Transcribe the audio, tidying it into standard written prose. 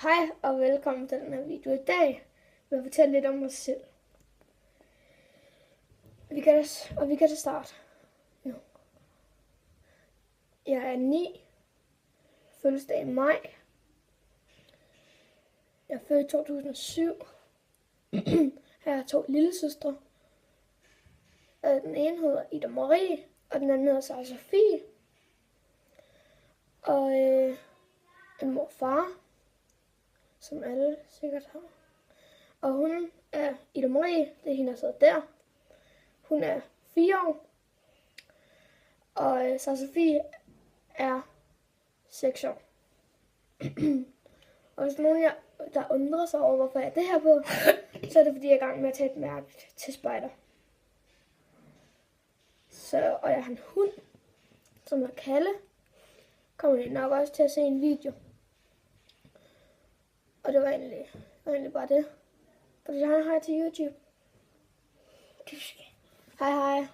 Hej og velkommen til den her video. I dag vil jeg fortælle lidt om mig selv. Vi kan da starte nu. Jeg er 9, fødselsdag i maj. Jeg er født i 2007. Her er 2 lillesøstre. Den ene hedder Ida Marie, og den anden hedder Sara Sofie. Og en mor og far, som alle sikkert har. Og hun er Ida Marie, det er hende, der sidder der. Hun er 4 år. Og Sara Sofie er 6 år. Og hvis nogen af jer, der undrer sig over, hvorfor jeg er det her på, så er det fordi, jeg er i gang med at tage et mærke til spejder. Og jeg har en hund, som hedder Kalle. Kommer I nok også til at se en video. Og det var egentlig bare det. Fordi hej til YouTube. Hej hej.